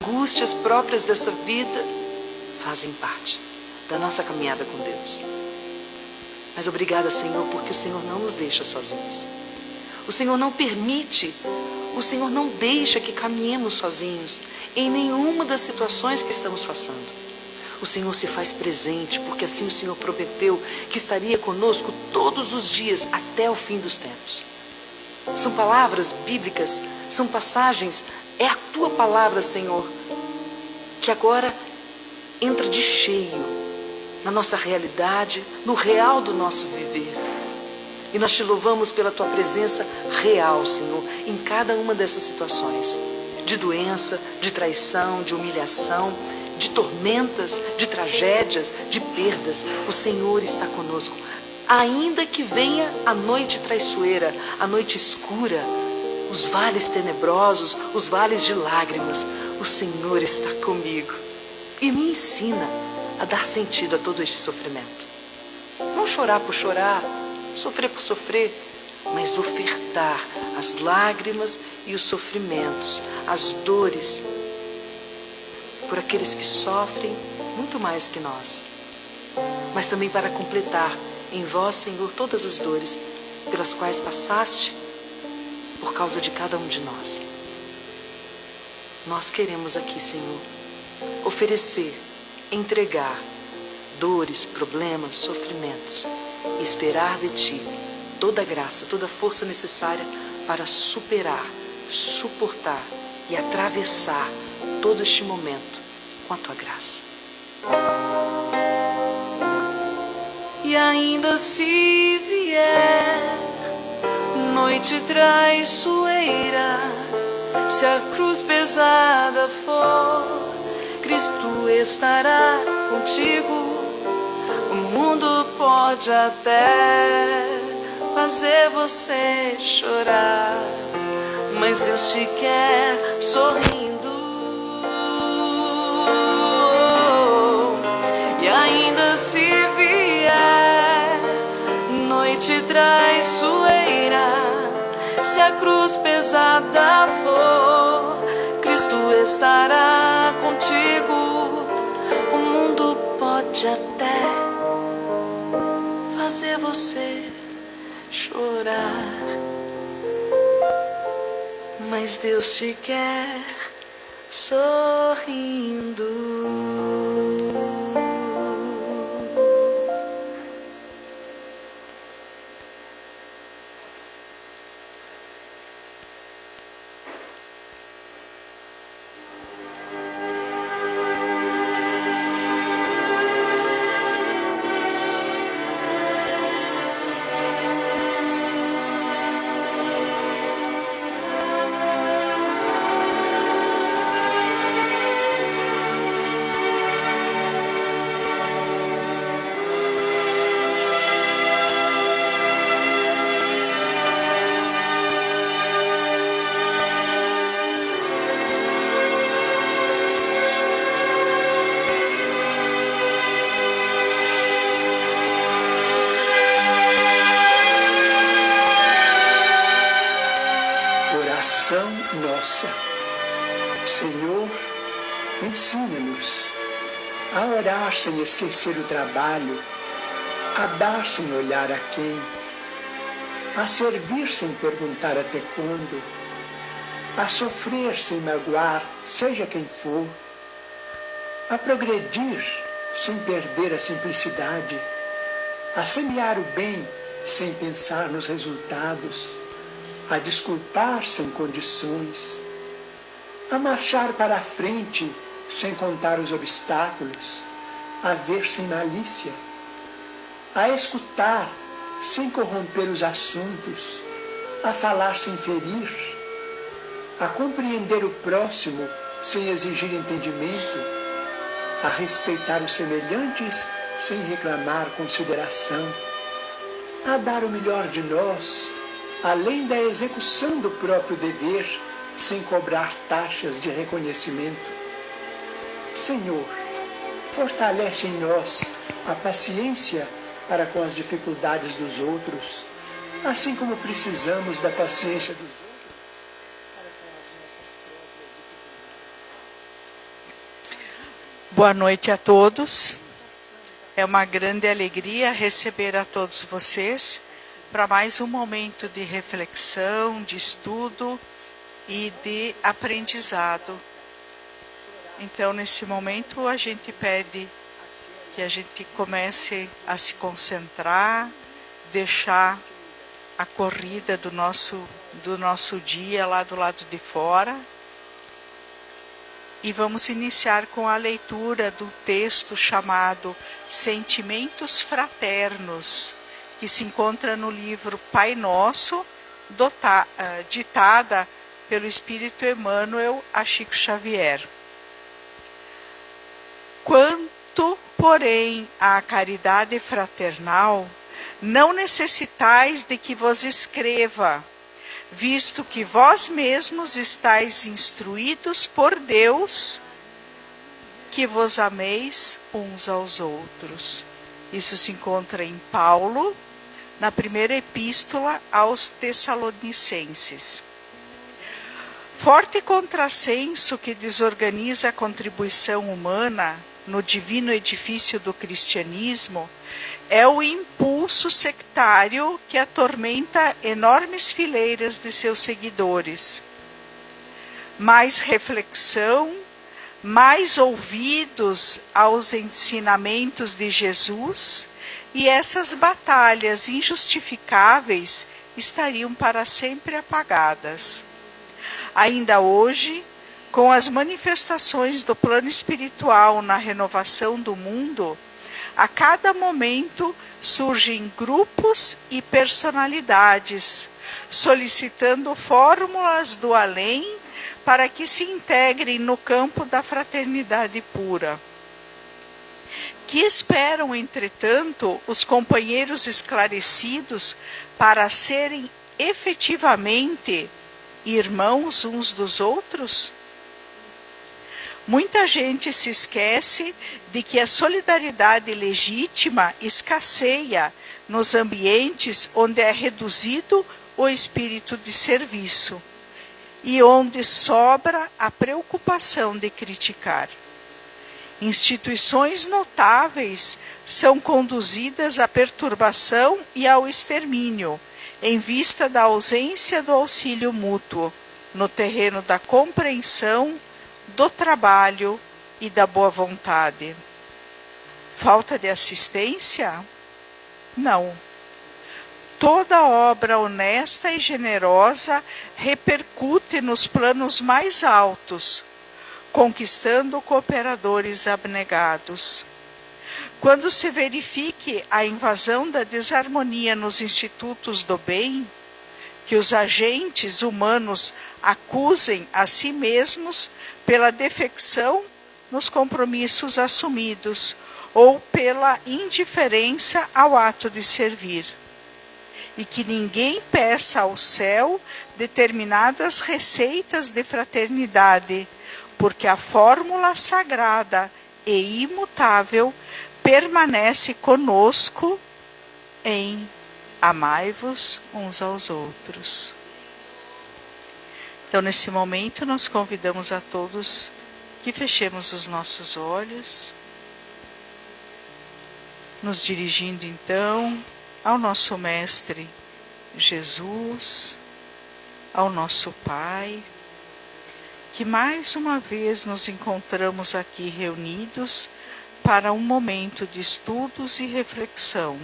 angústias próprias dessa vida fazem parte da nossa caminhada com Deus. Mas obrigada, Senhor, porque o Senhor não nos deixa sozinhos. O Senhor não permite, o Senhor não deixa que caminhemos sozinhos em nenhuma das situações que estamos passando. O Senhor se faz presente, porque assim o Senhor prometeu que estaria conosco todos os dias até o fim dos tempos. São palavras bíblicas, são passagens, é a Tua palavra, Senhor, que agora entra de cheio na nossa realidade, no real do nosso viver. E nós Te louvamos pela Tua presença real, Senhor, em cada uma dessas situações, de doença, de traição, de humilhação, de tormentas, de tragédias, de perdas. O Senhor está conosco. Ainda que venha a noite traiçoeira, a noite escura, os vales tenebrosos, os vales de lágrimas, o Senhor está comigo e me ensina a dar sentido a todo este sofrimento. Não chorar por chorar, sofrer por sofrer, mas ofertar as lágrimas e os sofrimentos, as dores, por aqueles que sofrem muito mais que nós, mas também para completar em vós, Senhor, todas as dores pelas quais passaste por causa de cada um de nós. Nós queremos aqui, Senhor, oferecer, entregar dores, problemas, sofrimentos e esperar de Ti toda a graça, toda a força necessária para superar, suportar e atravessar todo este momento com a Tua graça. E ainda se vier noite traiçoeira, se a cruz pesada for, Cristo estará contigo. O mundo pode até fazer você chorar, mas Deus te quer sorrindo. E ainda se vier noite traiçoeira, se a cruz pesada for, Cristo estará contigo. O mundo pode até fazer você chorar, mas Deus te quer sorrindo. Oração nossa. Senhor, ensina-nos a orar sem esquecer o trabalho, a dar sem olhar a quem, a servir sem perguntar até quando, a sofrer sem magoar, seja quem for, a progredir sem perder a simplicidade, a semear o bem sem pensar nos resultados, a desculpar sem condições, a marchar para a frente sem contar os obstáculos, a ver sem malícia, a escutar sem corromper os assuntos, a falar sem ferir, a compreender o próximo sem exigir entendimento, a respeitar os semelhantes sem reclamar consideração, a dar o melhor de nós, além da execução do próprio dever, sem cobrar taxas de reconhecimento. Senhor, fortalece em nós a paciência para com as dificuldades dos outros, assim como precisamos da paciência dos outros para com as nossas próprias dificuldades. Boa noite a todos. É uma grande alegria receber a todos vocês para mais um momento de reflexão, de estudo e de aprendizado. Então, nesse momento, a gente pede que a gente comece a se concentrar, deixar a corrida do nosso dia lá do lado de fora. E vamos iniciar com a leitura do texto chamado Sentimentos Fraternos, que se encontra no livro Pai Nosso, ditada pelo Espírito Emmanuel a Chico Xavier. Quanto, porém, à caridade fraternal, não necessitais de que vos escreva, visto que vós mesmos estáis instruídos por Deus, que vos ameis uns aos outros. Isso se encontra em Paulo, na primeira epístola aos Tessalonicenses. Forte contrassenso que desorganiza a contribuição humana no divino edifício do cristianismo é o impulso sectário que atormenta enormes fileiras de seus seguidores. Mais reflexão, mais ouvidos aos ensinamentos de Jesus, e essas batalhas injustificáveis estariam para sempre apagadas. Ainda hoje, com as manifestações do plano espiritual na renovação do mundo, a cada momento surgem grupos e personalidades, solicitando fórmulas do além para que se integrem no campo da fraternidade pura. Que esperam, entretanto, os companheiros esclarecidos para serem efetivamente irmãos uns dos outros? Muita gente se esquece de que a solidariedade legítima escasseia nos ambientes onde é reduzido o espírito de serviço e onde sobra a preocupação de criticar. Instituições notáveis são conduzidas à perturbação e ao extermínio, em vista da ausência do auxílio mútuo, no terreno da compreensão, do trabalho e da boa vontade. Falta de assistência? Não. Toda obra honesta e generosa repercute nos planos mais altos, conquistando cooperadores abnegados. Quando se verifique a invasão da desarmonia nos institutos do bem, que os agentes humanos acusem a si mesmos pela defecção nos compromissos assumidos ou pela indiferença ao ato de servir. E que ninguém peça ao céu determinadas receitas de fraternidade, porque a fórmula sagrada e imutável permanece conosco em amai-vos uns aos outros. Então, nesse momento, nós convidamos a todos que fechemos os nossos olhos, nos dirigindo, então, ao nosso Mestre Jesus, ao nosso Pai, que mais uma vez nos encontramos aqui reunidos para um momento de estudos e reflexão.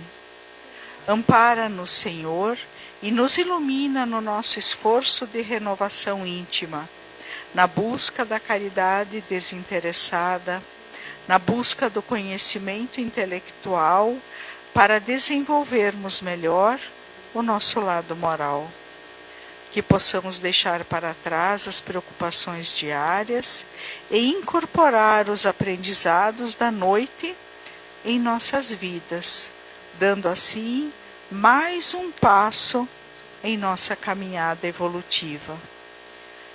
Ampara-nos, Senhor, e nos ilumina no nosso esforço de renovação íntima, na busca da caridade desinteressada, na busca do conhecimento intelectual, para desenvolvermos melhor o nosso lado moral. Que possamos deixar para trás as preocupações diárias e incorporar os aprendizados da noite em nossas vidas, dando assim mais um passo em nossa caminhada evolutiva.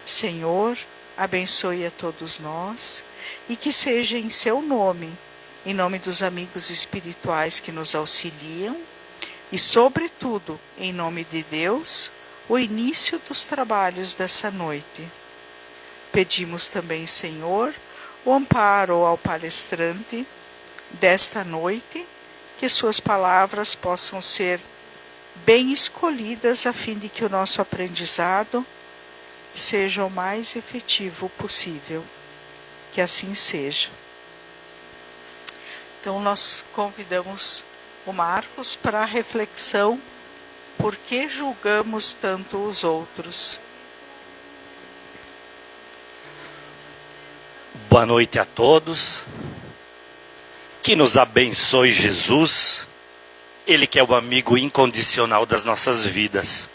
Senhor, abençoe a todos nós e que seja em seu nome, em nome dos amigos espirituais que nos auxiliam e, sobretudo, em nome de Deus, o início dos trabalhos dessa noite. Pedimos também, Senhor, o amparo ao palestrante desta noite, que suas palavras possam ser bem escolhidas a fim de que o nosso aprendizado seja o mais efetivo possível. Que assim seja. Então nós convidamos o Marcos para a reflexão: por que julgamos tanto os outros? Boa noite a todos. Que nos abençoe Jesus, Ele que é o amigo incondicional das nossas vidas.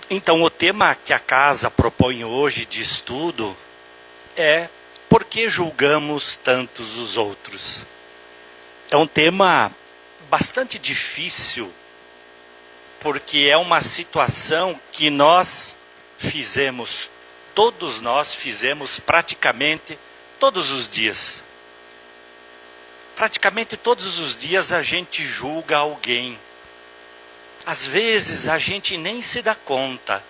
Então, o tema que a casa propõe hoje de estudo é: por que julgamos tantos os outros? É um tema bastante difícil, porque é uma situação que todos nós fizemos praticamente todos os dias. Praticamente todos os dias a gente julga alguém. Às vezes a gente nem se dá conta.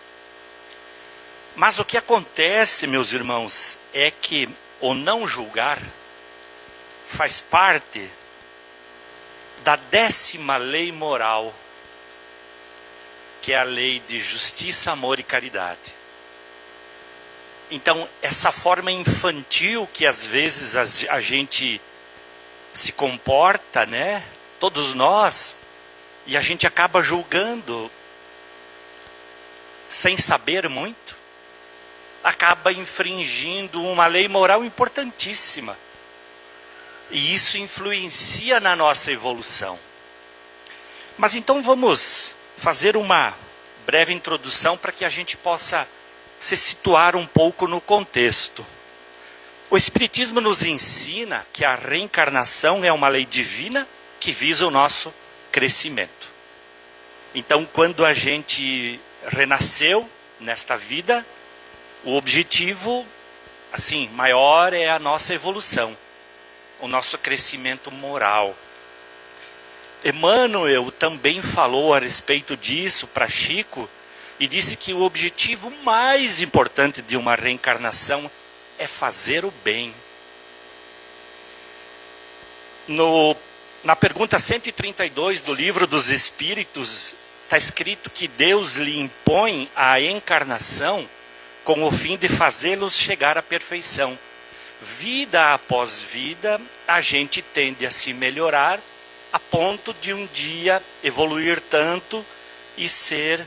Mas o que acontece, meus irmãos, é que o não julgar faz parte da 10ª lei moral, que é a lei de justiça, amor e caridade. Então, essa forma infantil que às vezes a gente se comporta, né? Todos nós, e a gente acaba julgando sem saber muito, acaba infringindo uma lei moral importantíssima. E isso influencia na nossa evolução. Mas então vamos fazer uma breve introdução para que a gente possa se situar um pouco no contexto. O Espiritismo nos ensina que a reencarnação é uma lei divina que visa o nosso crescimento. Então, quando a gente renasceu nesta vida, o objetivo, assim, maior é a nossa evolução, o nosso crescimento moral. Emmanuel também falou a respeito disso para Chico e disse que o objetivo mais importante de uma reencarnação é fazer o bem. Na pergunta 132 do Livro dos Espíritos, está escrito que Deus lhe impõe a encarnação com o fim de fazê-los chegar à perfeição. Vida após vida, a gente tende a se melhorar a ponto de um dia evoluir tanto e ser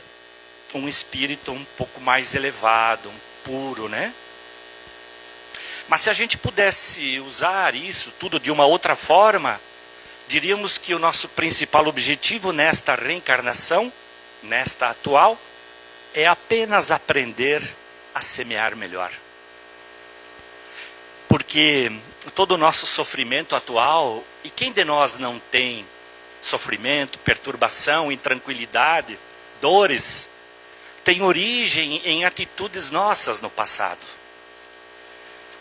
um espírito um pouco mais elevado, puro, né? Mas se a gente pudesse usar isso tudo de uma outra forma, diríamos que o nosso principal objetivo nesta reencarnação, nesta atual, é apenas aprender a semear melhor. Porque todo o nosso sofrimento atual, e quem de nós não tem sofrimento, perturbação, intranquilidade, dores, tem origem em atitudes nossas no passado.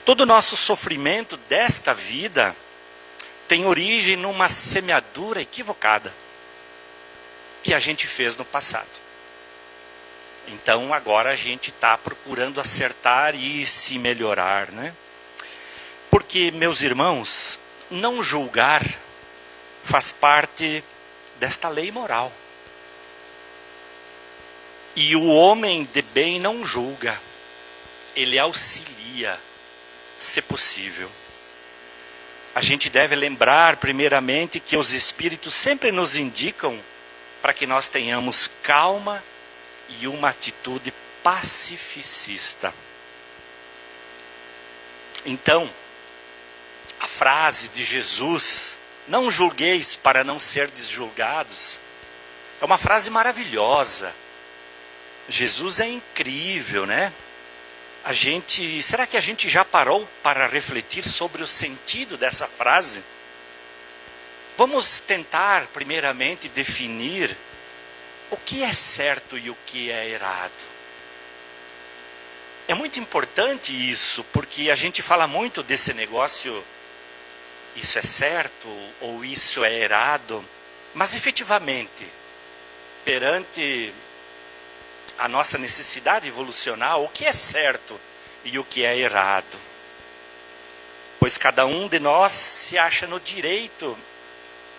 Todo o nosso sofrimento desta vida tem origem numa semeadura equivocada que a gente fez no passado. Então agora a gente está procurando acertar e se melhorar, né? Porque, meus irmãos, não julgar faz parte desta lei moral. E o homem de bem não julga, ele auxilia, se possível. A gente deve lembrar, primeiramente, que os espíritos sempre nos indicam para que nós tenhamos calma e uma atitude pacificista. Então, a frase de Jesus, não julgueis para não serdes julgados, é uma frase maravilhosa. Jesus é incrível, né? Será que a gente já parou para refletir sobre o sentido dessa frase? Vamos tentar, primeiramente, definir o que é certo e o que é errado. É muito importante isso, porque a gente fala muito desse negócio, isso é certo ou isso é errado, mas efetivamente, perante a nossa necessidade evolucional, o que é certo e o que é errado? pois cada um de nós se acha no direito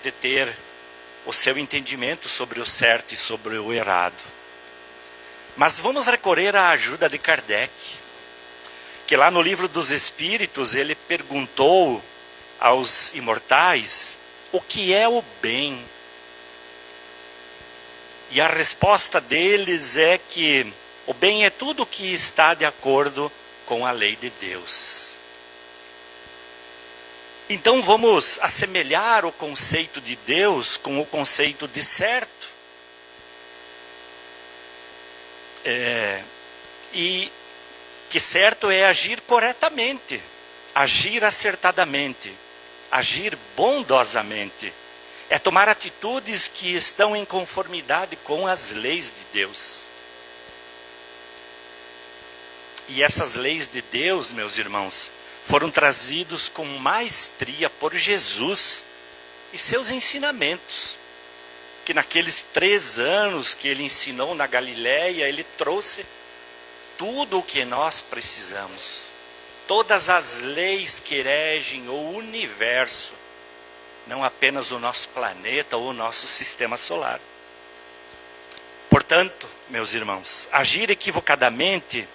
de ter o seu entendimento sobre o certo e sobre o errado. Mas vamos recorrer à ajuda de Kardec, que lá no Livro dos Espíritos ele perguntou aos imortais o que é o bem. E a resposta deles é que o bem é tudo que está de acordo com a lei de Deus. Então vamos assemelhar o conceito de Deus com o conceito de certo. E que certo é agir corretamente, agir acertadamente, agir bondosamente. É tomar atitudes que estão em conformidade com as leis de Deus. E essas leis de Deus, meus irmãos, foram trazidos com maestria por Jesus e seus ensinamentos. Que naqueles 3 anos que ele ensinou na Galileia, ele trouxe tudo o que nós precisamos. Todas as leis que regem o universo, não apenas o nosso planeta ou o nosso sistema solar. Portanto, meus irmãos, agir equivocadamente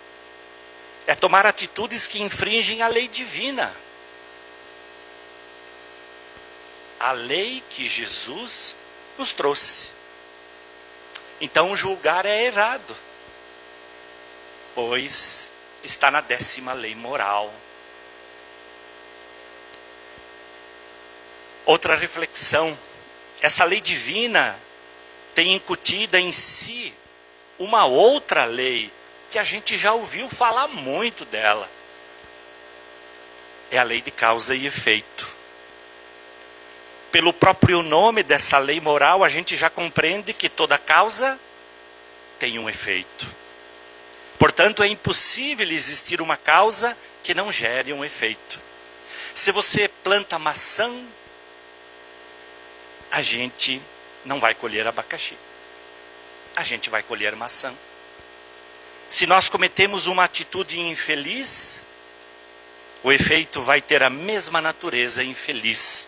é tomar atitudes que infringem a lei divina. A lei que Jesus nos trouxe. Então julgar é errado, pois está na 10ª lei moral. Outra reflexão: essa lei divina tem incutida em si uma outra lei que a gente já ouviu falar muito dela. É a lei de causa e efeito. Pelo próprio nome dessa lei moral, a gente já compreende que toda causa tem um efeito. Portanto, é impossível existir uma causa que não gere um efeito. Se você planta maçã, a gente não vai colher abacaxi. A gente vai colher maçã. Se nós cometemos uma atitude infeliz, o efeito vai ter a mesma natureza infeliz.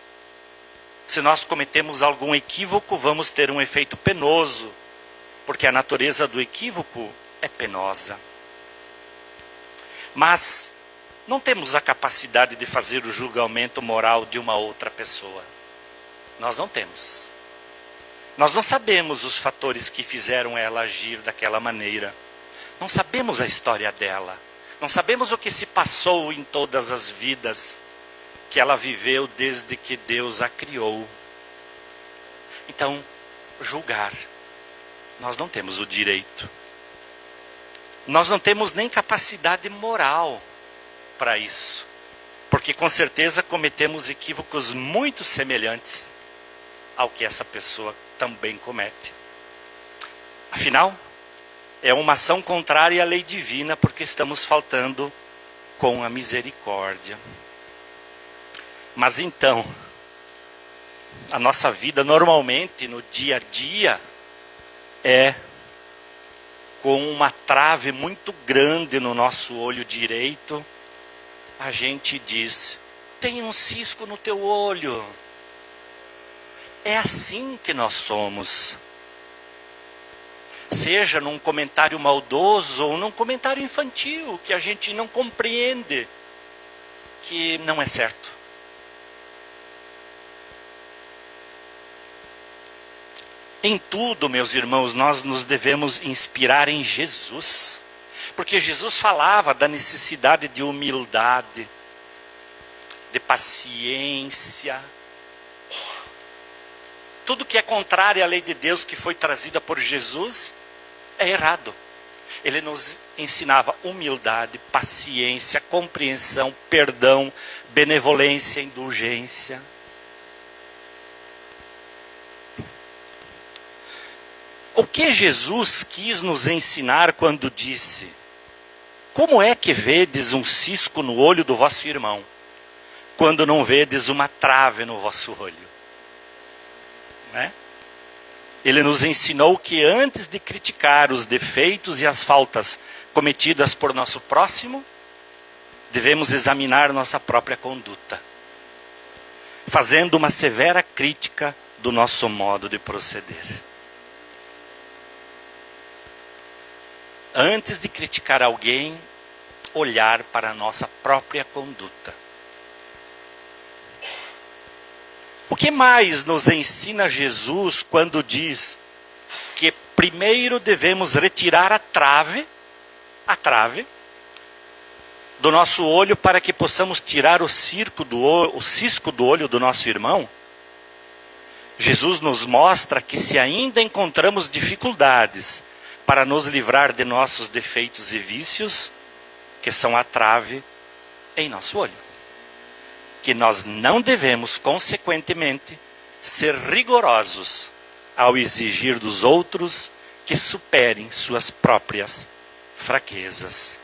Se nós cometemos algum equívoco, vamos ter um efeito penoso, porque a natureza do equívoco é penosa. Mas não temos a capacidade de fazer o julgamento moral de uma outra pessoa. Nós não temos. Nós não sabemos os fatores que fizeram ela agir daquela maneira. Não sabemos a história dela. Não sabemos o que se passou em todas as vidas que ela viveu desde que Deus a criou. Então, julgar, nós não temos o direito. Nós não temos nem capacidade moral para isso. Porque com certeza cometemos equívocos muito semelhantes ao que essa pessoa também comete. Afinal, é uma ação contrária à lei divina, porque estamos faltando com a misericórdia. Mas então, a nossa vida normalmente, no dia a dia, é com uma trave muito grande no nosso olho direito. A gente diz: tem um cisco no teu olho. É assim que nós somos. Seja num comentário maldoso ou num comentário infantil, que a gente não compreende que não é certo. Em tudo, meus irmãos, nós nos devemos inspirar em Jesus. Porque Jesus falava da necessidade de humildade, de paciência. Tudo que é contrário à lei de Deus que foi trazida por Jesus é errado. Ele nos ensinava humildade, paciência, compreensão, perdão, benevolência, indulgência. O que Jesus quis nos ensinar quando disse: como é que vedes um cisco no olho do vosso irmão, quando não vedes uma trave no vosso olho? Né? Ele nos ensinou que antes de criticar os defeitos e as faltas cometidas por nosso próximo, devemos examinar nossa própria conduta, fazendo uma severa crítica do nosso modo de proceder. Antes de criticar alguém, olhar para a nossa própria conduta. O que mais nos ensina Jesus quando diz que primeiro devemos retirar a trave do nosso olho para que possamos tirar o cisco do olho do nosso irmão? Jesus nos mostra que se ainda encontramos dificuldades para nos livrar de nossos defeitos e vícios, que são a trave em nosso olho, que nós não devemos, consequentemente, ser rigorosos ao exigir dos outros que superem suas próprias fraquezas.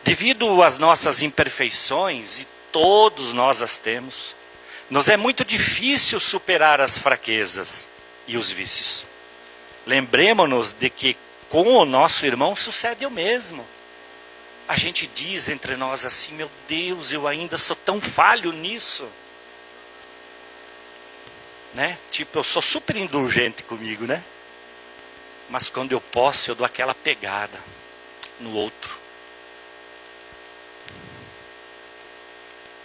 Devido às nossas imperfeições, e todos nós as temos, nos é muito difícil superar as fraquezas e os vícios. Lembremos-nos de que com o nosso irmão sucede o mesmo. A gente diz entre nós assim: meu Deus, eu ainda sou tão falho nisso. Né? Tipo, eu sou super indulgente comigo, né? Mas quando eu posso, eu dou aquela pegada no outro.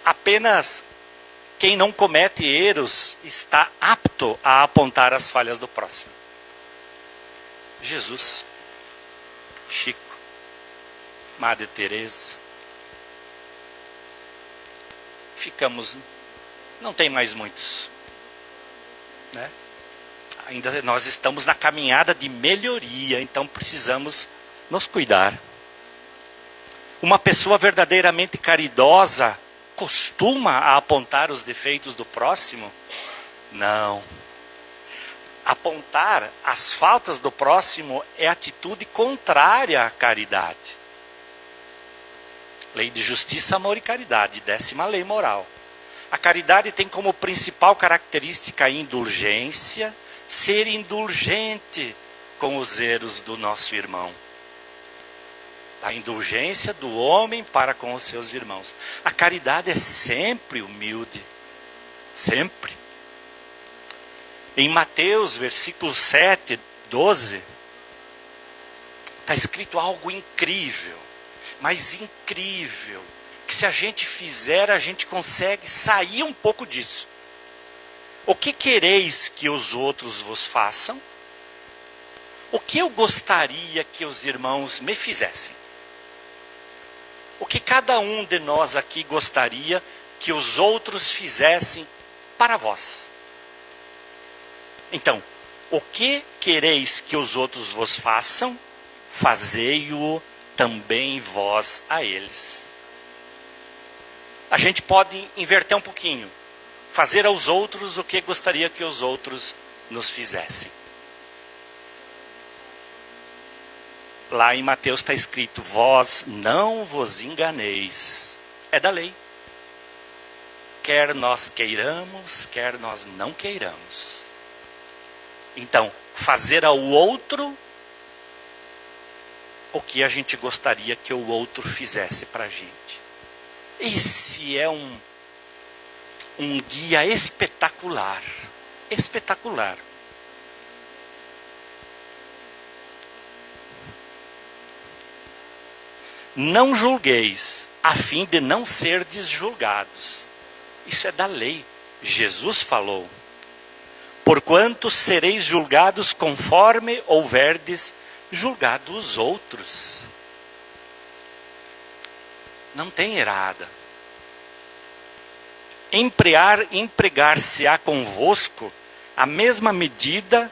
Apenas quem não comete erros está apto a apontar as falhas do próximo. Jesus, Chico, Madre Teresa. Ficamos, não tem mais muitos, né? Ainda nós estamos na caminhada de melhoria, então precisamos nos cuidar. Uma pessoa verdadeiramente caridosa costuma a apontar os defeitos do próximo? Não. Apontar as faltas do próximo é atitude contrária à caridade. Lei de justiça, amor e caridade, 10ª lei moral. A caridade tem como principal característica a indulgência, ser indulgente com os erros do nosso irmão. A indulgência do homem para com os seus irmãos. A caridade é sempre humilde. Sempre. Em Mateus, versículo 7, 12, está escrito algo incrível. Mas incrível. Que se a gente fizer, a gente consegue sair um pouco disso. O que quereis que os outros vos façam? O que eu gostaria que os irmãos me fizessem? O que cada um de nós aqui gostaria que os outros fizessem para vós? Então, o que quereis que os outros vos façam? Fazei-o também vós a eles. A gente pode inverter um pouquinho. Fazer aos outros o que gostaria que os outros nos fizessem. Lá em Mateus está escrito: vós não vos enganeis. É da lei. Quer nós queiramos, quer nós não queiramos. Então, fazer ao outro o que a gente gostaria que o outro fizesse para a gente. Esse é um guia espetacular. Espetacular. Não julgueis, a fim de não serdes julgados. Isso é da lei. Jesus falou: porquanto sereis julgados conforme houverdes julgado os outros. Não tem errada. Empregar-se-á convosco a mesma medida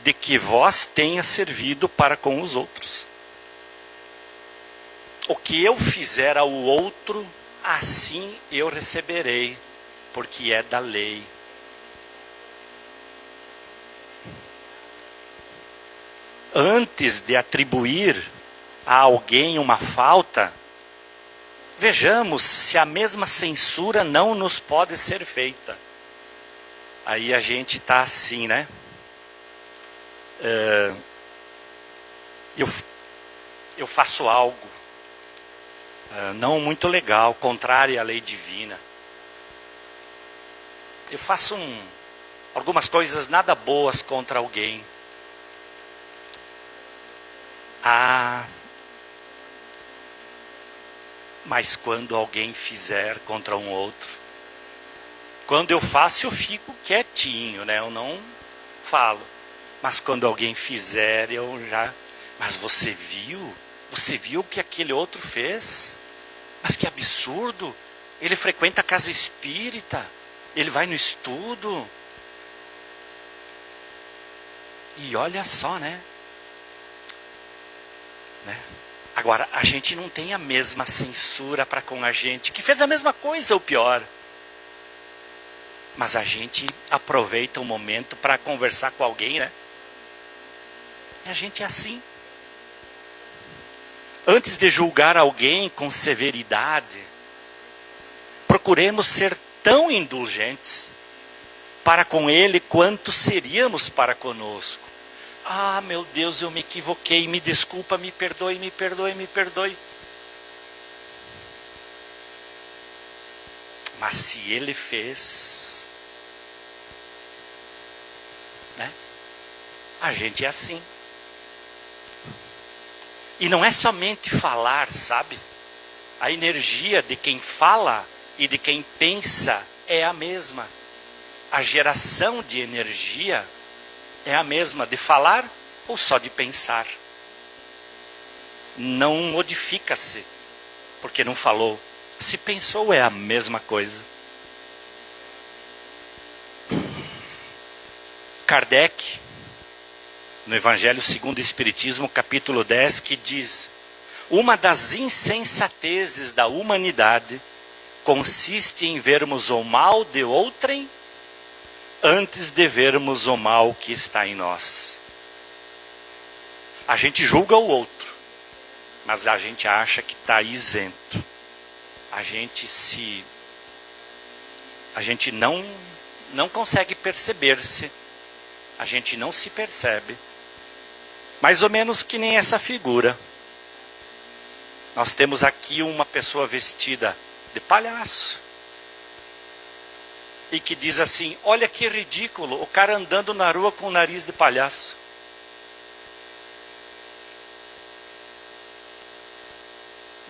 de que vós tenha servido para com os outros. O que eu fizer ao outro, assim eu receberei, porque é da lei. Antes de atribuir a alguém uma falta, vejamos se a mesma censura não nos pode ser feita. Aí a gente está assim, eu faço algo não muito legal, contrário à lei divina. Eu faço algumas coisas nada boas contra alguém. Mas quando alguém fizer contra um outro, quando eu faço eu fico quietinho, né? Eu não falo. Mas quando alguém fizer, eu já... Mas você viu? Você viu o que aquele outro fez? Mas que absurdo! Ele frequenta a casa espírita, ele vai no estudo. E olha só, né? Agora, a gente não tem a mesma censura para com a gente, que fez a mesma coisa ou pior. Mas a gente aproveita o momento para conversar com alguém, né? E a gente é assim. Antes de julgar alguém com severidade, procuremos ser tão indulgentes para com ele quanto seríamos para conosco. Ah, meu Deus, eu me equivoquei, me desculpa, me perdoe, me perdoe, me perdoe. Mas se ele fez, né? A gente é assim. E não é somente falar, sabe? A energia de quem fala e de quem pensa é a mesma. A geração de energia é a mesma, de falar ou só de pensar. Não modifica-se, porque não falou. Se pensou, é a mesma coisa. Kardec, no Evangelho segundo o Espiritismo, capítulo 10, que diz: uma das insensatezes da humanidade consiste em vermos o mal de outrem antes de vermos o mal que está em nós. A gente julga o outro, mas a gente acha que está isento. A gente não consegue perceber-se. A gente não se percebe. Mais ou menos que nem essa figura. Nós temos aqui uma pessoa vestida de palhaço. E que diz assim: olha que ridículo, o cara andando na rua com o nariz de palhaço.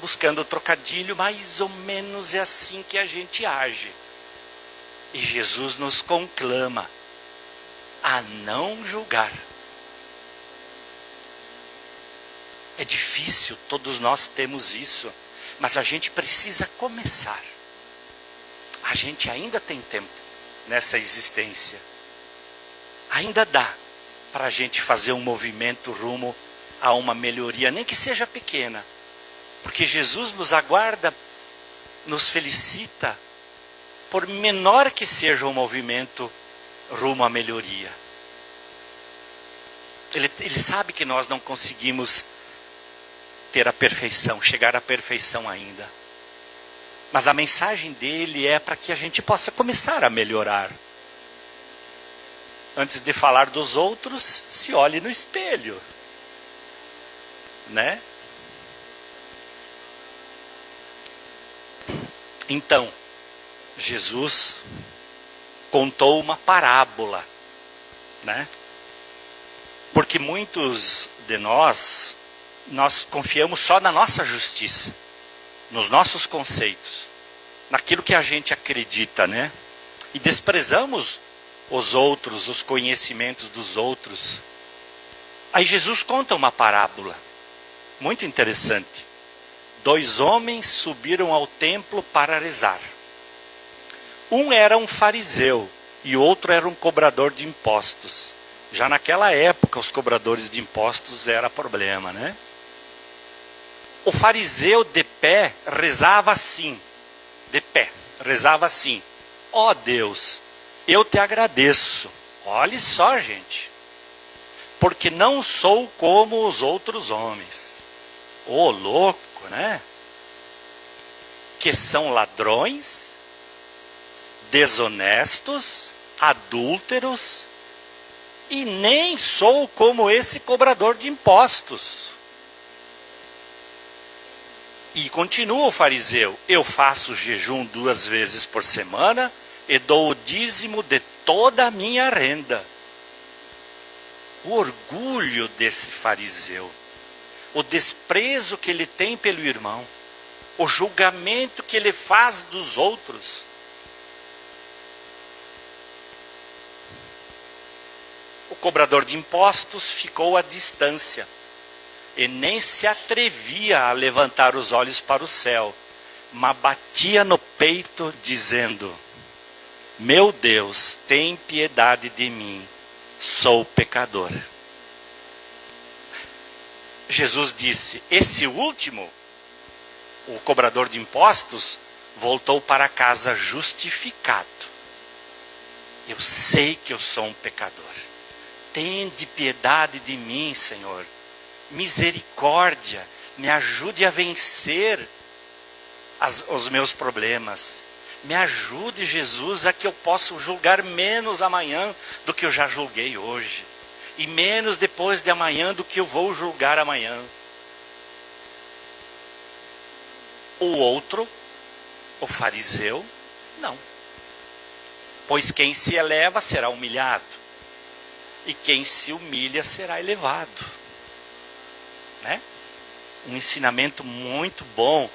Buscando trocadilho, mais ou menos é assim que a gente age. E Jesus nos conclama a não julgar. É difícil, todos nós temos isso, mas a gente precisa começar. A gente ainda tem tempo nessa existência. Ainda dá para a gente fazer um movimento rumo a uma melhoria, nem que seja pequena. Porque Jesus nos aguarda, nos felicita, por menor que seja o movimento rumo à melhoria. Ele sabe que nós não conseguimos ter a perfeição, chegar à perfeição ainda. Mas a mensagem dele é para que a gente possa começar a melhorar. Antes de falar dos outros, se olhe no espelho. Né? Então, Jesus contou uma parábola, né? Porque muitos de nós confiamos só na nossa justiça, nos nossos conceitos, naquilo que a gente acredita, né? E desprezamos os outros, os conhecimentos dos outros. Aí Jesus conta uma parábola muito interessante. 2 homens subiram ao templo para rezar. Um era um fariseu e outro era um cobrador de impostos. Já naquela época os cobradores de impostos era problema, né? O fariseu de pé rezava assim, ó Deus, eu te agradeço. Olhe só, gente, porque não sou como os outros homens. Ô louco, né? Que são ladrões, desonestos, adúlteros, e nem sou como esse cobrador de impostos. E continua o fariseu: eu faço jejum 2 vezes por semana e dou o dízimo de toda a minha renda. O orgulho desse fariseu, o desprezo que ele tem pelo irmão, o julgamento que ele faz dos outros. O cobrador de impostos ficou à distância e nem se atrevia a levantar os olhos para o céu, mas batia no peito dizendo: meu Deus, tem piedade de mim, sou pecador. Jesus disse: esse último, o cobrador de impostos, voltou para casa justificado. Eu sei que eu sou um pecador. Tende piedade de mim, Senhor. Misericórdia, me ajude a vencer os meus problemas. Me ajude, Jesus, a que eu possa julgar menos amanhã do que eu já julguei hoje. E menos depois de amanhã do que eu vou julgar amanhã. O outro, o fariseu, não. Pois quem se eleva será humilhado. E quem se humilha será elevado. Né? Um ensinamento muito bom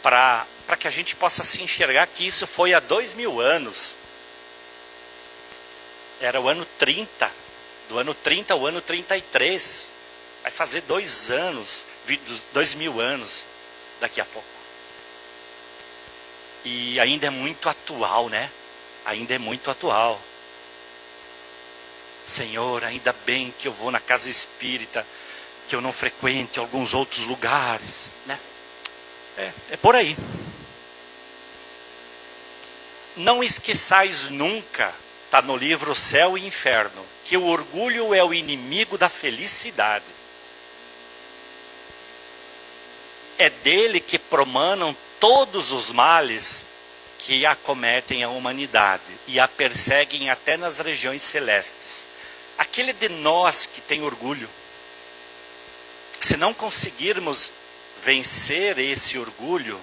para que a gente possa se enxergar que isso foi há 2000 anos. Era o ano 30, do ano 30 ao ano 33. Vai fazer 2 anos, 2000 anos daqui a pouco. E ainda é muito atual, né? Ainda é muito atual. Senhor, ainda bem que eu vou na casa espírita, que eu não frequente alguns outros lugares, né? É por aí. Não esqueçais nunca, está no livro Céu e Inferno, que o orgulho é o inimigo da felicidade. É dele que promanam todos os males que acometem a humanidade e a perseguem até nas regiões celestes. Aquele de nós que tem orgulho, se não conseguirmos vencer esse orgulho,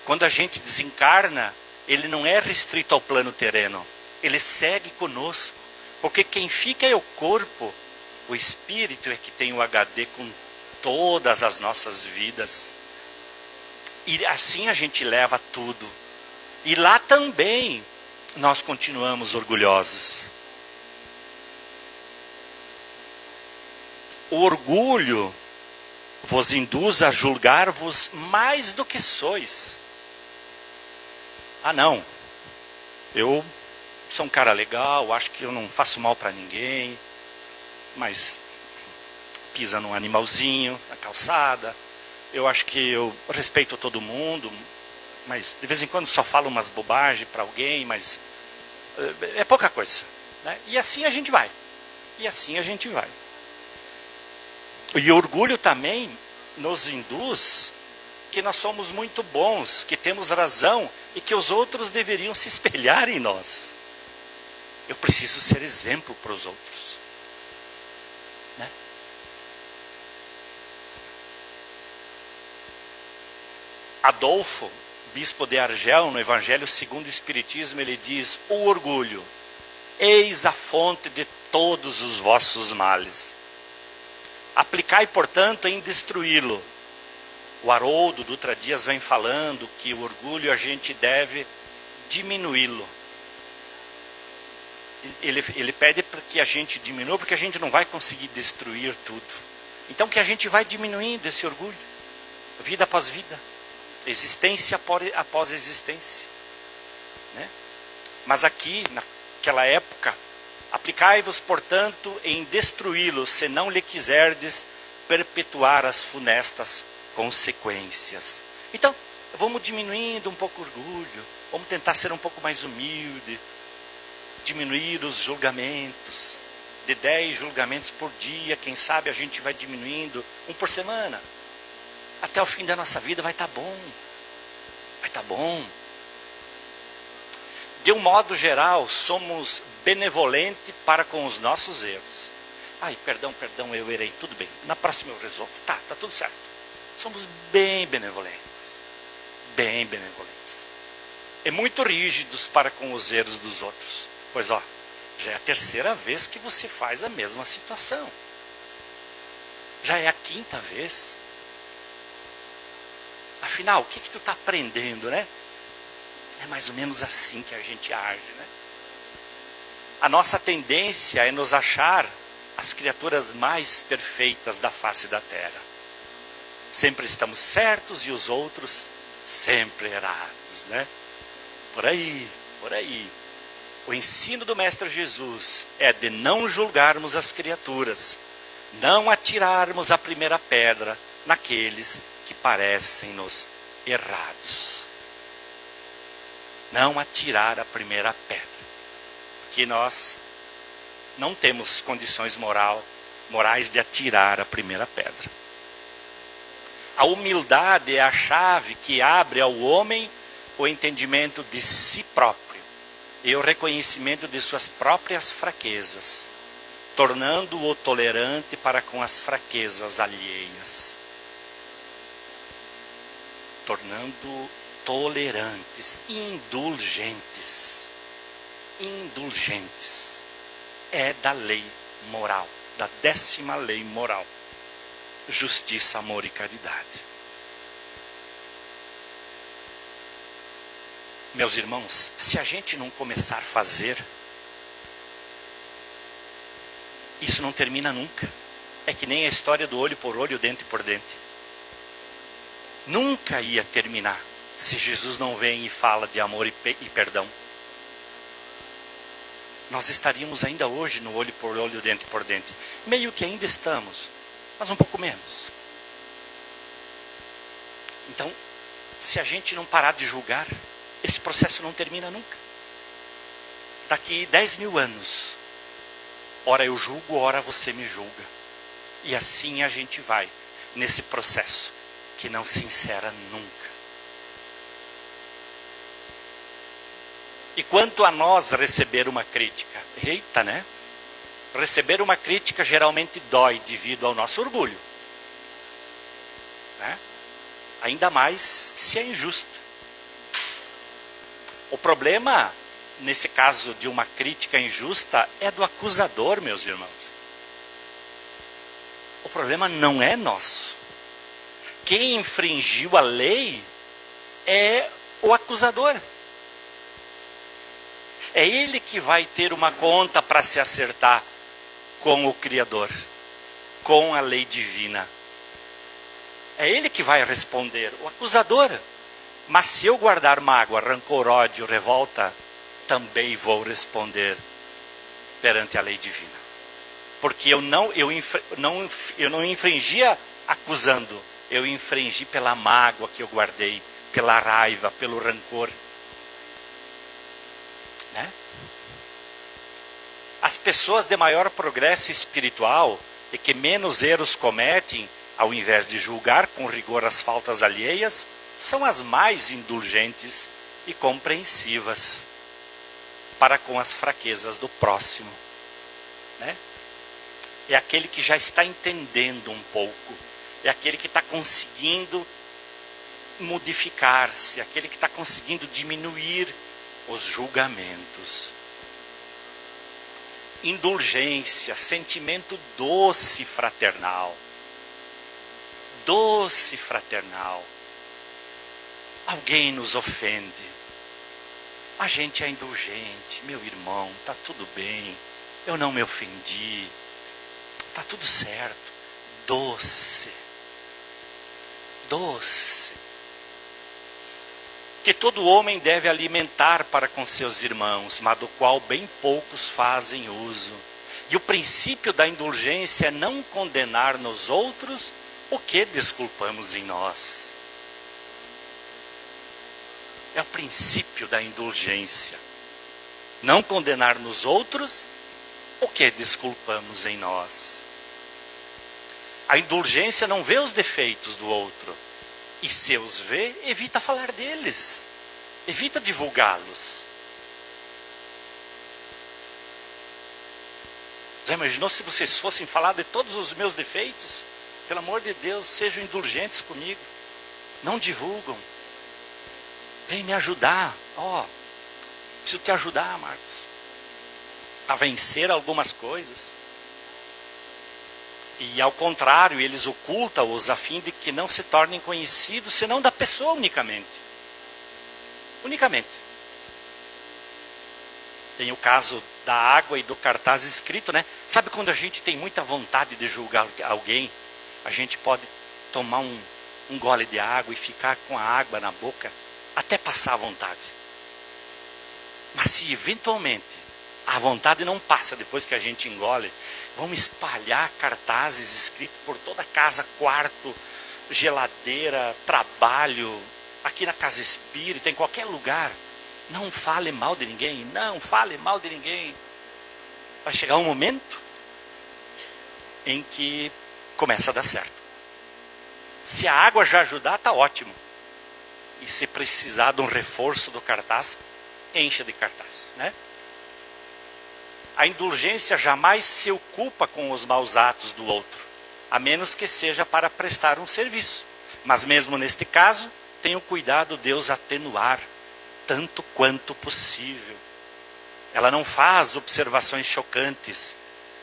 quando a gente desencarna, ele não é restrito ao plano terreno, ele segue conosco, porque quem fica é o corpo, o espírito é que tem o HD com todas as nossas vidas. E assim a gente leva tudo. E lá também nós continuamos orgulhosos. O orgulho vos induz a julgar-vos mais do que sois. Ah, não. Eu sou um cara legal, acho que eu não faço mal para ninguém, mas pisa num animalzinho na calçada. Eu acho que eu respeito todo mundo, mas de vez em quando só falo umas bobagens para alguém, mas é pouca coisa, né? E assim a gente vai. E assim a gente vai. E o orgulho também nos induz que nós somos muito bons, que temos razão e que os outros deveriam se espelhar em nós. Eu preciso ser exemplo para os outros, né? Adolfo, bispo de Argel, no Evangelho segundo o Espiritismo, ele diz: o orgulho, eis a fonte de todos os vossos males. Aplicai, portanto, em destruí-lo. O Haroldo Dutra Dias vem falando que o orgulho a gente deve diminuí-lo. Ele pede para que a gente diminua, porque a gente não vai conseguir destruir tudo. Então que a gente vai diminuindo esse orgulho, vida após vida, existência após existência, né? Mas aqui, naquela época, aplicai-vos, portanto, em destruí-lo, se não lhe quiserdes perpetuar as funestas consequências. Então, vamos diminuindo um pouco o orgulho, vamos tentar ser um pouco mais humilde, diminuir os julgamentos, de 10 julgamentos por dia, quem sabe a gente vai diminuindo, 1 por semana. Até o fim da nossa vida vai estar bom. Vai estar bom. De um modo geral, somos benevolentes para com os nossos erros. Ai, perdão, eu errei, tudo bem. Na próxima eu resolvo. Tá tudo certo. Somos bem benevolentes. bem benevolentes e muito rígidos para com os erros dos outros. Pois ó, já é a terceira vez que você faz a mesma situação. Já é a quinta vez. Afinal, o que tu está aprendendo, né? É mais ou menos assim que a gente age, né? A nossa tendência é nos achar as criaturas mais perfeitas da face da terra. Sempre estamos certos e os outros sempre errados, né? Por aí, por aí. O ensino do Mestre Jesus é de não julgarmos as criaturas, não atirarmos a primeira pedra naqueles que parecem-nos errados. Não atirar a primeira pedra, porque nós não temos condições morais de atirar a primeira pedra. A humildade é a chave que abre ao homem o entendimento de si próprio e o reconhecimento de suas próprias fraquezas, tornando-o tolerante para com as fraquezas alheias. Tornando tolerantes, indulgentes. Indulgentes. É da lei moral, da 10ª lei moral. Justiça, amor e caridade. Meus irmãos, se a gente não começar a fazer, isso não termina nunca. É que nem a história do olho por olho, dente por dente. Nunca ia terminar se Jesus não vem e fala de amor e perdão. Nós estaríamos ainda hoje no olho por olho, dente por dente. Meio que ainda estamos, mas um pouco menos. Então, se a gente não parar de julgar, esse processo não termina nunca. Daqui 10.000 anos, ora eu julgo, ora você me julga. E assim a gente vai nesse processo que não se encerra nunca. E quanto a nós receber uma crítica, eita, né? Receber uma crítica geralmente dói devido ao nosso orgulho, né? Ainda mais se é injusto. O problema, nesse caso de uma crítica injusta, é do acusador, meus irmãos. O problema não é nosso. Quem infringiu a lei é o acusador. É ele que vai ter uma conta para se acertar com o Criador, com a lei divina. É ele que vai responder, o acusador. Mas se eu guardar mágoa, rancor, ódio, revolta, também vou responder perante a lei divina. Porque eu não infringia acusando, eu infringi pela mágoa que eu guardei, pela raiva, pelo rancor. Né? As pessoas de maior progresso espiritual e que menos erros cometem, ao invés de julgar com rigor as faltas alheias, são as mais indulgentes e compreensivas para com as fraquezas do próximo. Né? É aquele que já está entendendo um pouco, é aquele que está conseguindo modificar-se, aquele que está conseguindo diminuir os julgamentos. Indulgência, sentimento doce fraternal. Doce fraternal. Alguém nos ofende. A gente é indulgente. Meu irmão, está tudo bem. Eu não me ofendi. Está tudo certo. Doce. Doce. Que todo homem deve alimentar para com seus irmãos, mas do qual bem poucos fazem uso. E o princípio da indulgência é não condenar nos outros o que desculpamos em nós. É o princípio da indulgência. Não condenar nos outros o que desculpamos em nós. A indulgência não vê os defeitos do outro. E se os vê, evita falar deles. Evita divulgá-los. Já imaginou se vocês fossem falar de todos os meus defeitos? Pelo amor de Deus, sejam indulgentes comigo. Não divulgam. Vem me ajudar. Preciso te ajudar, Marcos, a vencer algumas coisas. E ao contrário, eles ocultam-os a fim de que não se tornem conhecidos, senão da pessoa unicamente. Unicamente. Tem o caso da água e do cartaz escrito, né? Sabe quando a gente tem muita vontade de julgar alguém, a gente pode tomar um gole de água e ficar com a água na boca até passar a vontade. Mas se eventualmente a vontade não passa depois que a gente engole, vamos espalhar cartazes escritos por toda a casa, quarto, geladeira, trabalho, aqui na casa espírita, em qualquer lugar. Não fale mal de ninguém, não fale mal de ninguém. Vai chegar um momento em que começa a dar certo. Se a água já ajudar, está ótimo. E se precisar de um reforço do cartaz, encha de cartaz, né? A indulgência jamais se ocupa com os maus atos do outro, a menos que seja para prestar um serviço. Mas mesmo neste caso, tenha o cuidado de os atenuar, tanto quanto possível. Ela não faz observações chocantes,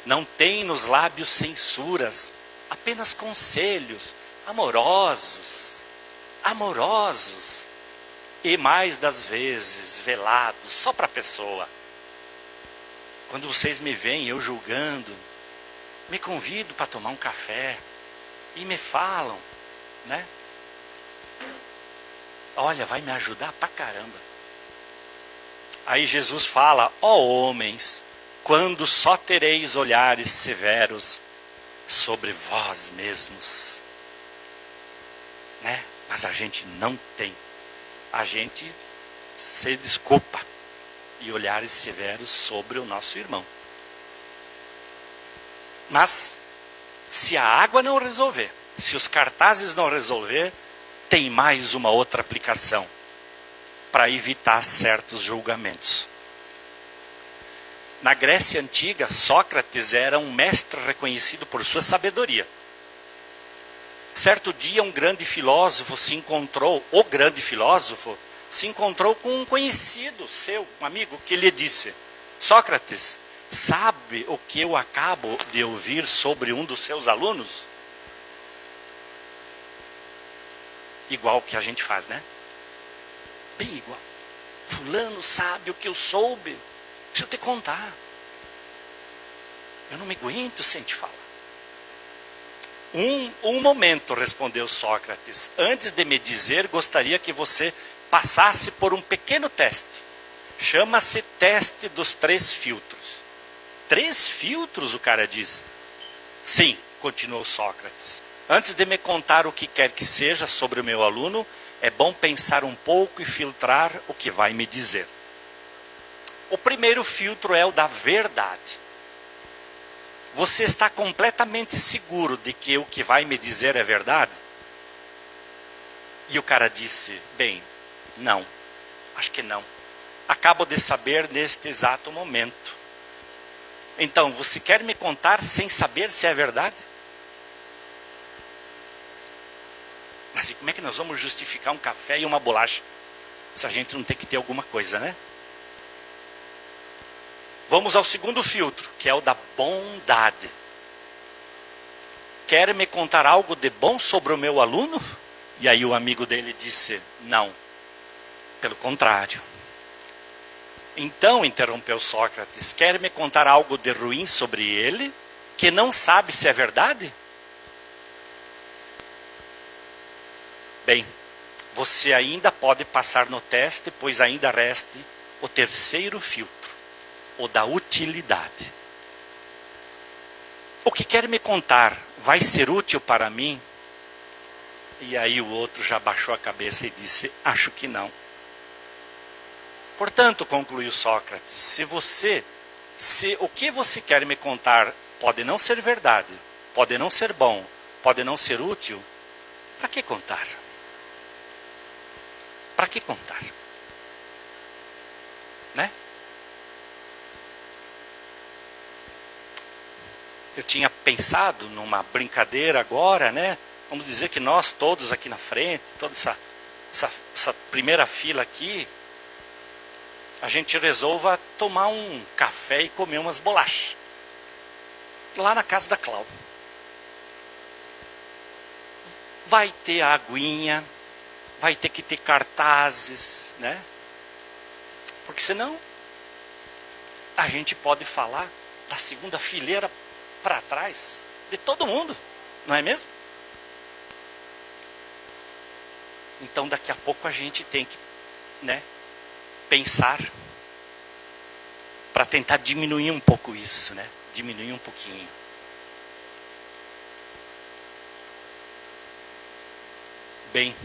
não tem nos lábios censuras, apenas conselhos amorosos, e mais das vezes velados, só para a pessoa. Quando vocês me veem eu julgando, me convidam para tomar um café e me falam, né? Olha, vai me ajudar pra caramba. Aí Jesus fala: ó homens, quando só tereis olhares severos sobre vós mesmos, né? Mas a gente não tem. A gente se desculpa e olhares severos sobre o nosso irmão. Mas se a água não resolver, se os cartazes não resolver, tem mais uma outra aplicação para evitar certos julgamentos. Na Grécia Antiga, Sócrates era um mestre reconhecido por sua sabedoria. Certo dia, o grande filósofo se encontrou com um conhecido seu, um amigo, que lhe disse: Sócrates, sabe o que eu acabo de ouvir sobre um dos seus alunos? Igual que a gente faz, né? Bem igual. Fulano sabe o que eu soube. Deixa eu te contar. Eu não me aguento sem te falar. Um momento, respondeu Sócrates. Antes de me dizer, gostaria que você passasse por um pequeno teste. Chama-se teste dos 3 filtros. 3 filtros, o cara diz. Sim, continuou Sócrates. Antes de me contar o que quer que seja sobre o meu aluno, é bom pensar um pouco e filtrar o que vai me dizer. O primeiro filtro é o da verdade. Você está completamente seguro de que o que vai me dizer é verdade? E o cara disse: bem, não, acho que não. Acabo de saber neste exato momento. Então, você quer me contar sem saber se é verdade? Mas e como é que nós vamos justificar um café e uma bolacha? Se a gente não tem que ter alguma coisa, né? Vamos ao segundo filtro, que é o da bondade. Quer me contar algo de bom sobre o meu aluno? E aí o amigo dele disse: não, pelo contrário. Então, interrompeu Sócrates, quer me contar algo de ruim sobre ele, que não sabe se é verdade? Bem, você ainda pode passar no teste, pois ainda resta o terceiro filtro, o da utilidade. O que quer me contar vai ser útil para mim? E aí o outro já baixou a cabeça e disse: acho que não. Portanto, concluiu Sócrates, se o que você quer me contar pode não ser verdade, pode não ser bom, pode não ser útil, para que contar? Para que contar? Né? Eu tinha pensado numa brincadeira agora, né? Vamos dizer que nós todos aqui na frente, toda essa essa primeira fila aqui, a gente resolva tomar um café e comer umas bolachas. Lá na casa da Cláudia. Vai ter a aguinha, vai ter que ter cartazes, né? Porque senão a gente pode falar da segunda fileira para trás de todo mundo, não é mesmo? Então daqui a pouco a gente tem que, né, pensar para tentar diminuir um pouco isso, né? Diminuir um pouquinho. Bem,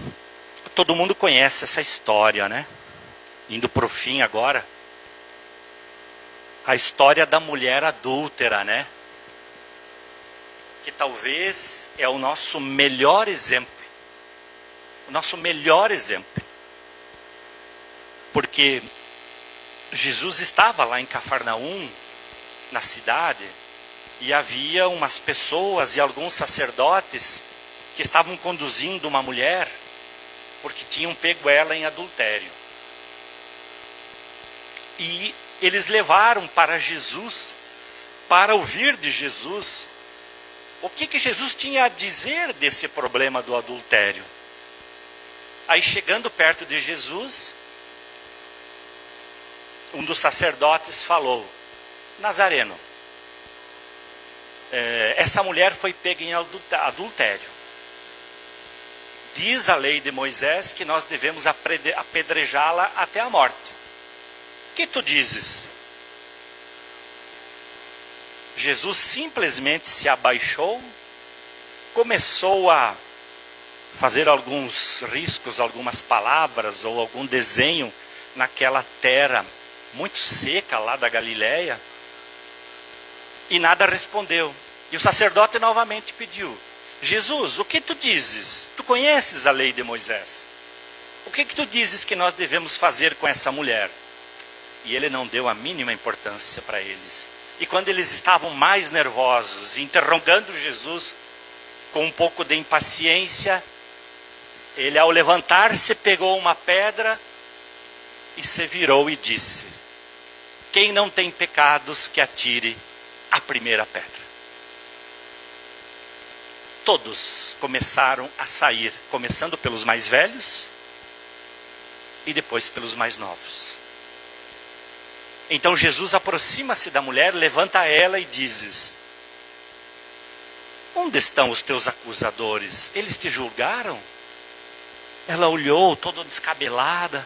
todo mundo conhece essa história, né? Indo para o fim agora. A história da mulher adúltera, né? Que talvez é o nosso melhor exemplo. O nosso melhor exemplo. Porque Jesus estava lá em Cafarnaum, na cidade, e havia umas pessoas e alguns sacerdotes que estavam conduzindo uma mulher porque tinham pego ela em adultério. E eles levaram para Jesus, para ouvir de Jesus, o que Jesus tinha a dizer desse problema do adultério. Aí chegando perto de Jesus, um dos sacerdotes falou: Nazareno, essa mulher foi pega em adultério. Diz a lei de Moisés que nós devemos apedrejá-la até a morte. O que tu dizes? Jesus simplesmente se abaixou, começou a fazer alguns riscos, algumas palavras ou algum desenho naquela terra muito seca lá da Galileia, e nada respondeu. E o sacerdote novamente pediu: Jesus, o que tu dizes? Tu conheces a lei de Moisés. O que tu dizes que nós devemos fazer com essa mulher? E ele não deu a mínima importância para eles. E quando eles estavam mais nervosos, interrogando Jesus com um pouco de impaciência, ele, ao levantar-se, pegou uma pedra e se virou e disse: quem não tem pecados, que atire a primeira pedra. Todos começaram a sair, começando pelos mais velhos e depois pelos mais novos. Então Jesus aproxima-se da mulher, levanta ela e diz: onde estão os teus acusadores? Eles te julgaram? Ela olhou toda descabelada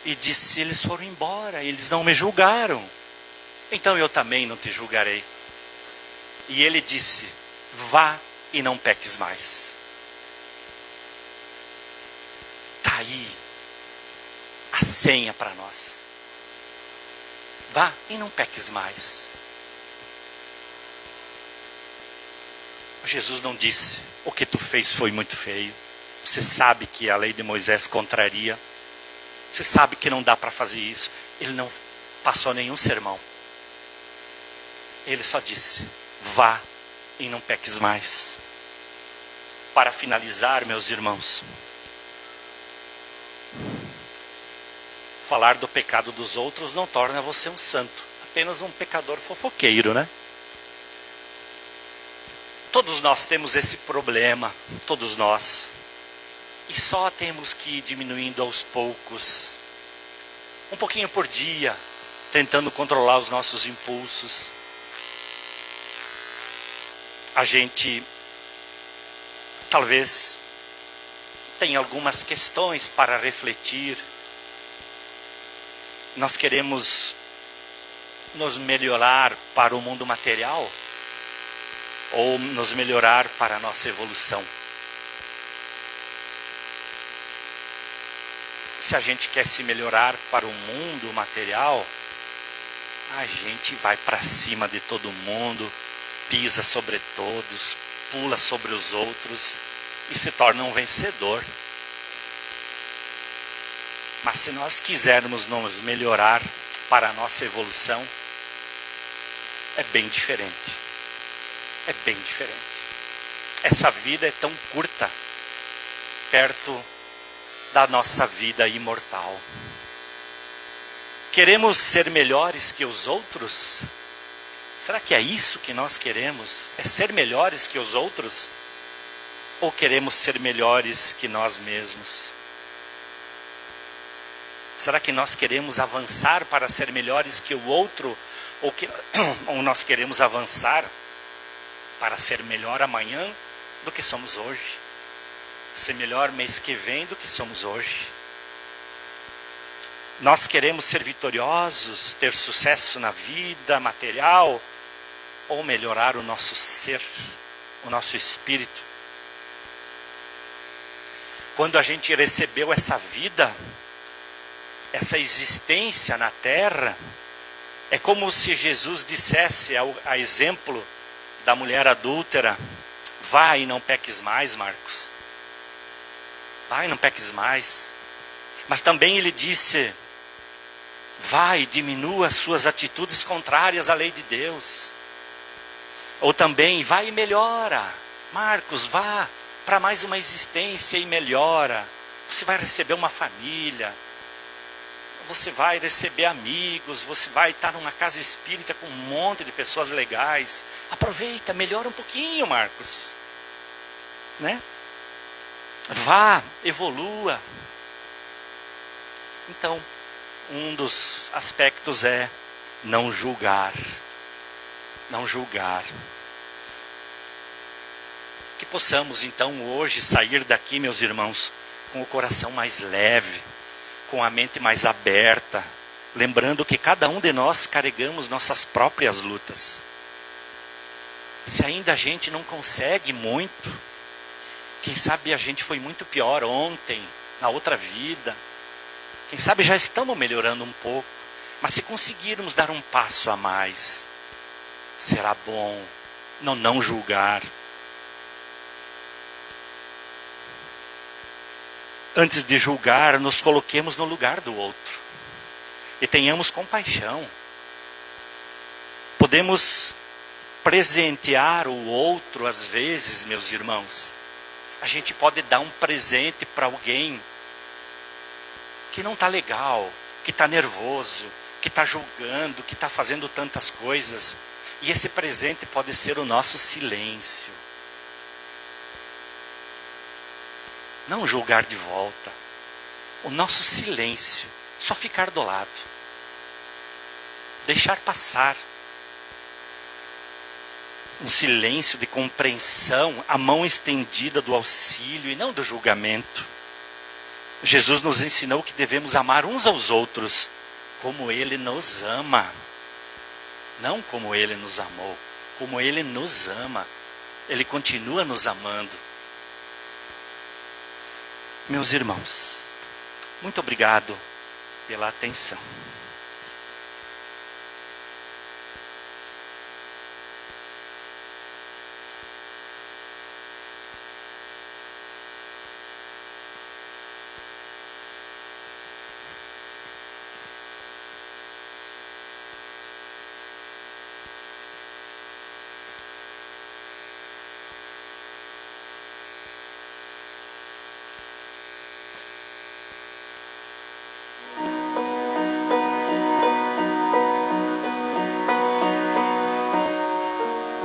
e disse: eles foram embora, eles não me julgaram. Então eu também não te julgarei. E ele disse: vá e não peques mais. Está aí a senha para nós. Vá e não peques mais. Jesus não disse: o que tu fez foi muito feio. Você sabe que a lei de Moisés contraria. Você sabe que não dá para fazer isso. Ele não passou nenhum sermão. Ele só disse: vá e não peques mais. Para finalizar, meus irmãos, falar do pecado dos outros não torna você um santo, apenas um pecador fofoqueiro, né? Todos nós temos esse problema, todos nós. E só temos que ir diminuindo aos poucos, um pouquinho por dia, tentando controlar os nossos impulsos. A gente talvez tenha algumas questões para refletir. Nós queremos nos melhorar para o mundo material ou nos melhorar para a nossa evolução? Se a gente quer se melhorar para o mundo material, a gente vai para cima de todo mundo, pisa sobre todos, pula sobre os outros e se torna um vencedor. Mas se nós quisermos nos melhorar para a nossa evolução, é bem diferente. É bem diferente. Essa vida é tão curta, perto da nossa vida imortal. Queremos ser melhores que os outros? Será que é isso que nós queremos? É ser melhores que os outros? Ou queremos ser melhores que nós mesmos? Será que nós queremos avançar para ser melhores que o outro? Ou nós queremos avançar para ser melhor amanhã do que somos hoje? Ser melhor mês que vem do que somos hoje? Nós queremos ser vitoriosos, ter sucesso na vida material, ou melhorar o nosso ser, o nosso espírito? Quando a gente recebeu essa vida, essa existência na terra, é como se Jesus dissesse, a exemplo da mulher adúltera: vai e não peques mais, Marcos. Vai e não peques mais. Mas também ele disse: vai e diminua as suas atitudes contrárias à lei de Deus. Ou também, vai e melhora. Marcos, vá para mais uma existência e melhora. Você vai receber uma família. Você vai receber amigos. Você vai estar numa casa espírita com um monte de pessoas legais. Aproveita, melhora um pouquinho, Marcos. Né? Vá, evolua. Então, um dos aspectos é não julgar. Não julgar. Que possamos então hoje sair daqui, meus irmãos, com o coração mais leve, com a mente mais aberta, lembrando que cada um de nós carregamos nossas próprias lutas. Se ainda a gente não consegue muito, quem sabe a gente foi muito pior ontem, na outra vida. Quem sabe já estamos melhorando um pouco, mas se conseguirmos dar um passo a mais, será bom não julgar. Antes de julgar, nos coloquemos no lugar do outro e tenhamos compaixão. Podemos presentear o outro às vezes, meus irmãos. A gente pode dar um presente para alguém que não está legal, que está nervoso, que está julgando, que está fazendo tantas coisas. E esse presente pode ser o nosso silêncio. Não julgar de volta. O nosso silêncio. Só ficar do lado. Deixar passar. Um silêncio de compreensão, a mão estendida do auxílio e não do julgamento. Jesus nos ensinou que devemos amar uns aos outros como Ele nos ama. Não como Ele nos amou, como Ele nos ama. Ele continua nos amando. Meus irmãos, muito obrigado pela atenção.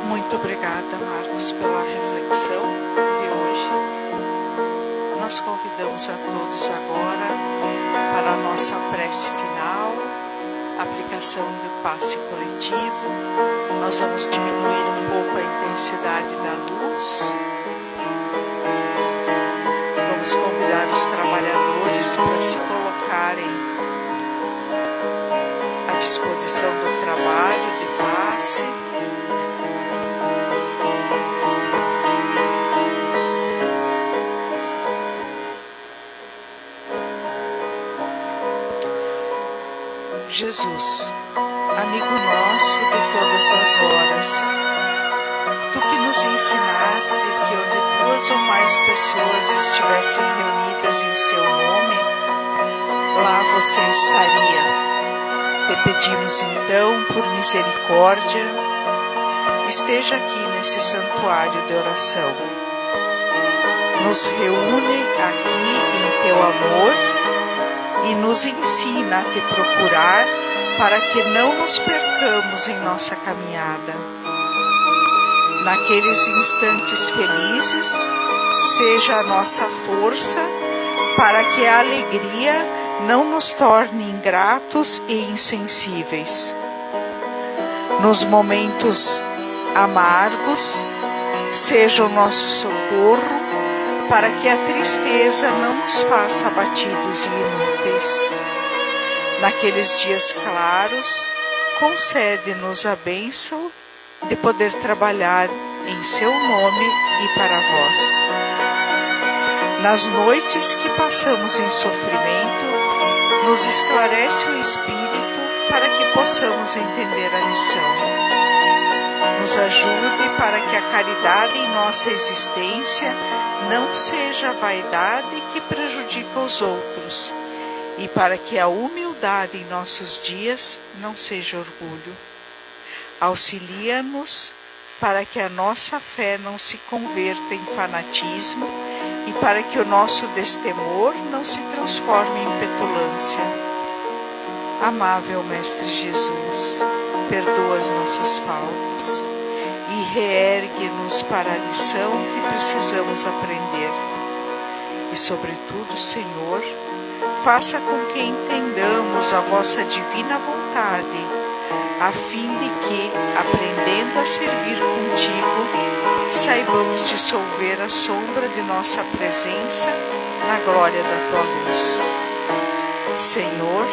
Muito obrigada, Marcos, pela reflexão de hoje. Nós convidamos a todos agora para a nossa prece final, aplicação do passe coletivo. Nós vamos diminuir um pouco a intensidade da luz. Vamos convidar os trabalhadores para se colocarem à disposição do trabalho de passe. Jesus, amigo nosso de todas as horas, Tu que nos ensinaste que onde duas ou mais pessoas estivessem reunidas em Seu nome, lá Você estaria. Te pedimos então, por misericórdia, esteja aqui nesse santuário de oração. nos reúne aqui em teu amor e nos ensina a te procurar para que não nos percamos em nossa caminhada. Naqueles instantes felizes, seja a nossa força para que a alegria não nos torne ingratos e insensíveis. Nos momentos amargos, seja o nosso socorro para que a tristeza não nos faça abatidos e inúteis. Naqueles dias claros, concede-nos a bênção de poder trabalhar em seu nome e para vós. Nas noites que passamos em sofrimento, nos esclarece o Espírito para que possamos entender a lição. Nos ajude para que a caridade em nossa existência não seja a vaidade que prejudica os outros, e para que a humildade em nossos dias não seja orgulho. Auxilia-nos para que a nossa fé não se converta em fanatismo e para que o nosso destemor não se transforme em petulância. Amável Mestre Jesus, perdoa as nossas faltas e reergue-nos para a lição que precisamos aprender. E, sobretudo, Senhor, faça com que entendamos a vossa divina vontade, a fim de que, aprendendo a servir contigo, saibamos dissolver a sombra de nossa presença na glória da tua luz. Senhor,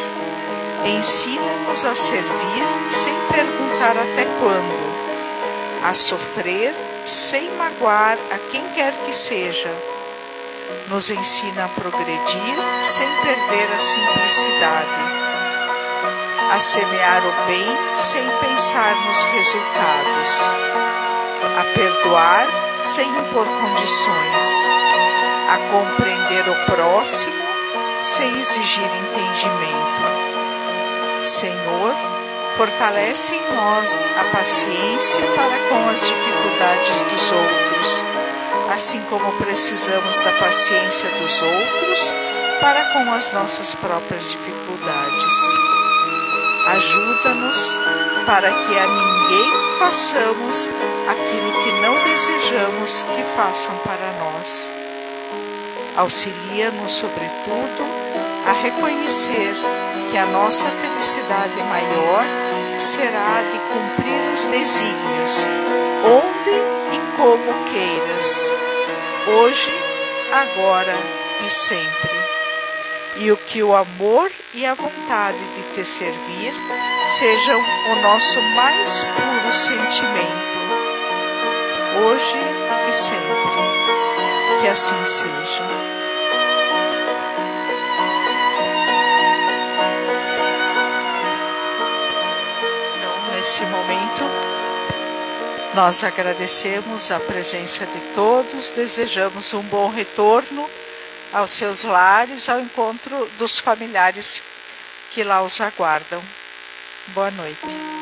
ensina-nos a servir sem perguntar até quando, a sofrer sem magoar a quem quer que seja. Nos ensina a progredir sem perder a simplicidade, a semear o bem sem pensar nos resultados, a perdoar sem impor condições, a compreender o próximo sem exigir entendimento. Senhor, fortalece em nós a paciência para com as dificuldades dos outros, assim como precisamos da paciência dos outros para com as nossas próprias dificuldades. Ajuda-nos para que a ninguém façamos aquilo que não desejamos que façam para nós. Auxilia-nos, sobretudo, a reconhecer que a nossa felicidade maior será a de cumprir os desígnios, onde e como queiras, hoje, agora e sempre. E o que o amor e a vontade de te servir sejam o nosso mais puro sentimento, hoje e sempre. Que assim seja. Então, nesse momento, nós agradecemos a presença de todos, desejamos um bom retorno aos seus lares, ao encontro dos familiares que lá os aguardam. Boa noite.